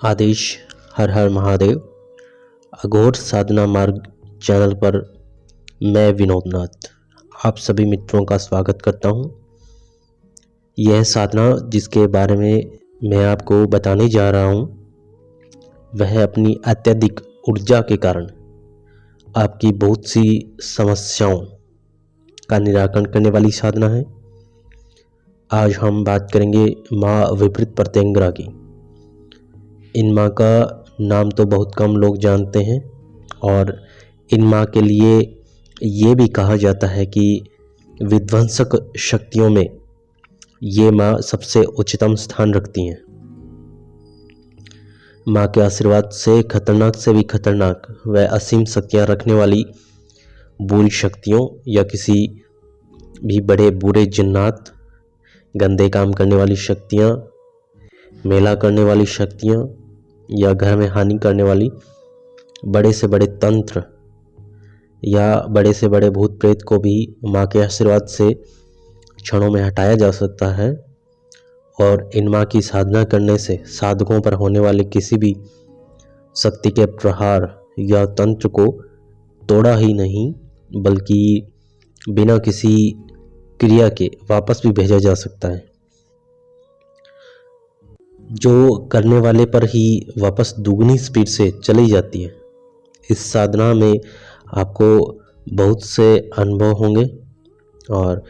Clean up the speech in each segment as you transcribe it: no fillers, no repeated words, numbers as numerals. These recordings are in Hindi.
आदेश हर हर महादेव। अघोर साधना मार्ग चैनल पर मैं विनोद नाथ आप सभी मित्रों का स्वागत करता हूं। यह साधना जिसके बारे में मैं आपको बताने जा रहा हूं, वह अपनी अत्यधिक ऊर्जा के कारण आपकी बहुत सी समस्याओं का निराकरण करने वाली साधना है। आज हम बात करेंगे माँ विपरीत प्रत्यंगिरा की। इन माँ का नाम तो बहुत कम लोग जानते हैं और इन माँ के लिए ये भी कहा जाता है कि विध्वंसक शक्तियों में ये माँ सबसे उच्चतम स्थान रखती हैं। माँ के आशीर्वाद से खतरनाक से भी खतरनाक व असीम शक्तियाँ रखने वाली बुरी शक्तियों या किसी भी बड़े बुरे जिन्नात, गंदे काम करने वाली शक्तियाँ, मेला करने वाली शक्तियाँ या घर में हानि करने वाली बड़े से बड़े तंत्र या बड़े से बड़े भूत प्रेत को भी माँ के आशीर्वाद से क्षणों में हटाया जा सकता है। और इन माँ की साधना करने से साधकों पर होने वाले किसी भी शक्ति के प्रहार या तंत्र को तोड़ा ही नहीं बल्कि बिना किसी क्रिया के वापस भी भेजा जा सकता है, जो करने वाले पर ही वापस दुगनी स्पीड से चली जाती है। इस साधना में आपको बहुत से अनुभव होंगे और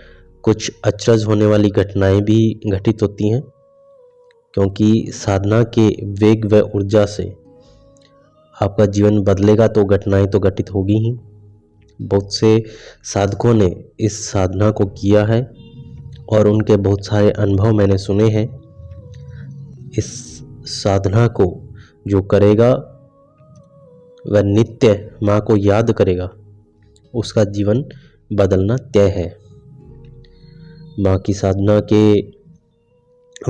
कुछ अचरज होने वाली घटनाएं भी घटित होती हैं, क्योंकि साधना के वेग व ऊर्जा से आपका जीवन बदलेगा तो घटनाएं तो घटित होगी ही। बहुत से साधकों ने इस साधना को किया है और उनके बहुत सारे अनुभव मैंने सुने हैं। इस साधना को जो करेगा वह नित्य माँ को याद करेगा, उसका जीवन बदलना तय है। माँ की साधना के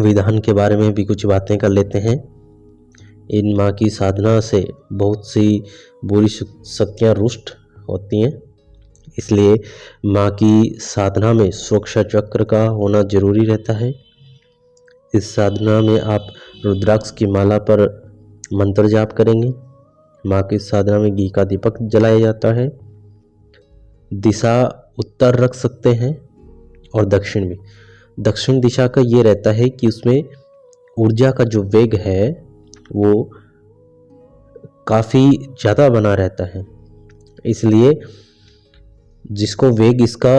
विधान के बारे में भी कुछ बातें कर लेते हैं। इन माँ की साधना से बहुत सी बुरी शक्तियाँ रुष्ट होती हैं, इसलिए माँ की साधना में सुरक्षा चक्र का होना जरूरी रहता है। इस साधना में आप रुद्राक्ष की माला पर मंत्र जाप करेंगे। माँ की साधना में घी का दीपक जलाया जाता है। दिशा उत्तर रख सकते हैं और दक्षिण में। दक्षिण दिशा का ये रहता है कि उसमें ऊर्जा का जो वेग है वो काफ़ी ज़्यादा बना रहता है, इसलिए जिसको वेग इसका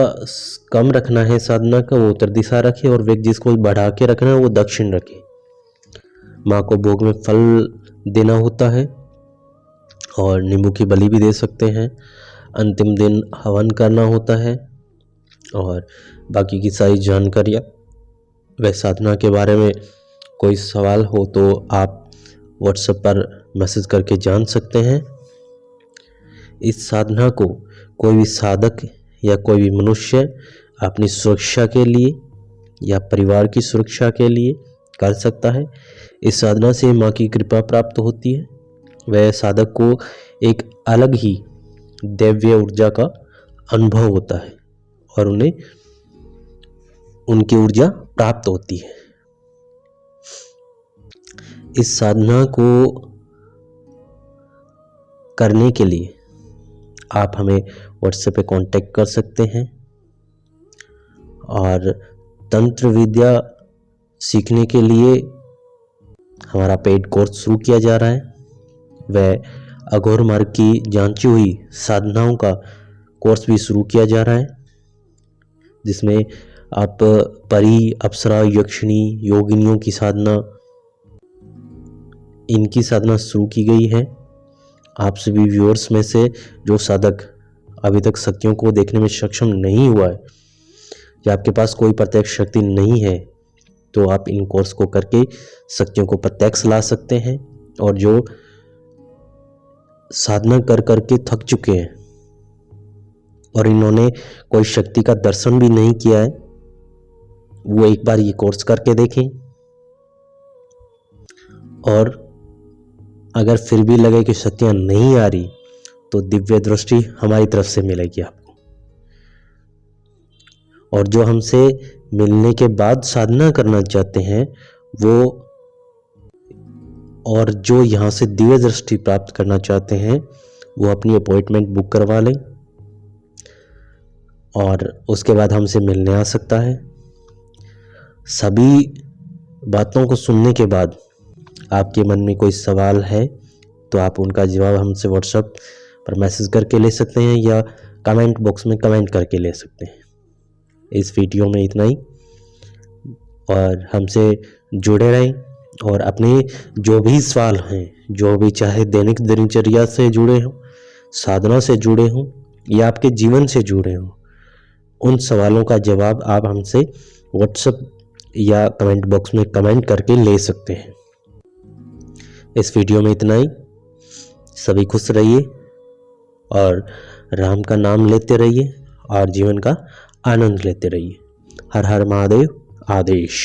कम रखना है साधना का वो उत्तर दिशा रखे और वेग जिसको बढ़ा के रखना है वो दक्षिण रखे। माँ को भोग में फल देना होता है और नींबू की बलि भी दे सकते हैं। अंतिम दिन हवन करना होता है और बाकी की सारी जानकारियाँ व साधना के बारे में कोई सवाल हो तो आप व्हाट्सएप पर मैसेज करके जान सकते हैं। इस साधना को कोई भी साधक या कोई भी मनुष्य अपनी सुरक्षा के लिए या परिवार की सुरक्षा के लिए कर सकता है। इस साधना से माँ की कृपा प्राप्त होती है। वह साधक को एक अलग ही दिव्य ऊर्जा का अनुभव होता है और उन्हें उनकी ऊर्जा प्राप्त होती है। इस साधना को करने के लिए आप हमें व्हाट्सएप पे कांटेक्ट कर सकते हैं और तंत्र विद्या सीखने के लिए हमारा पेड कोर्स शुरू किया जा रहा है। वह अघोर मार्ग की जांची हुई साधनाओं का कोर्स भी शुरू किया जा रहा है, जिसमें आप परी, अप्सरा, यक्षिणी, योगिनियों की साधना, इनकी साधना शुरू की गई है। आप सभी व्यूअर्स में से जो साधक अभी तक शक्तियों को देखने में सक्षम नहीं हुआ है या आपके पास कोई प्रत्यक्ष शक्ति नहीं है, तो आप इन कोर्स को करके शक्तियों को प्रत्यक्ष ला सकते हैं। और जो साधना कर करके थक चुके हैं और इन्होंने कोई शक्ति का दर्शन भी नहीं किया है, वो एक बार ये कोर्स करके देखें और अगर फिर भी लगे कि शक्तियाँ नहीं आ रही तो दिव्य दृष्टि हमारी तरफ से मिलेगी आपको। और जो हमसे मिलने के बाद साधना करना चाहते हैं वो और जो यहाँ से दिव्य दृष्टि प्राप्त करना चाहते हैं वो अपनी अपॉइंटमेंट बुक करवा लें और उसके बाद हमसे मिलने आ सकता है। सभी बातों को सुनने के बाद आपके मन में कोई सवाल है तो आप उनका जवाब हमसे व्हाट्सएप पर मैसेज करके ले सकते हैं या कमेंट बॉक्स में कमेंट करके ले सकते हैं। इस वीडियो में इतना ही, और हमसे जुड़े रहें और अपने जो भी सवाल हैं, जो भी चाहे दैनिक दिनचर्या से जुड़े हों, साधना से जुड़े हों या आपके जीवन से जुड़े हों, उन सवालों का जवाब आप हमसे व्हाट्सएप या कमेंट बॉक्स में कमेंट करके ले सकते हैं। इस वीडियो में इतना ही। सभी खुश रहिए और राम का नाम लेते रहिए और जीवन का आनंद लेते रहिए। हर हर महादेव। आदेश।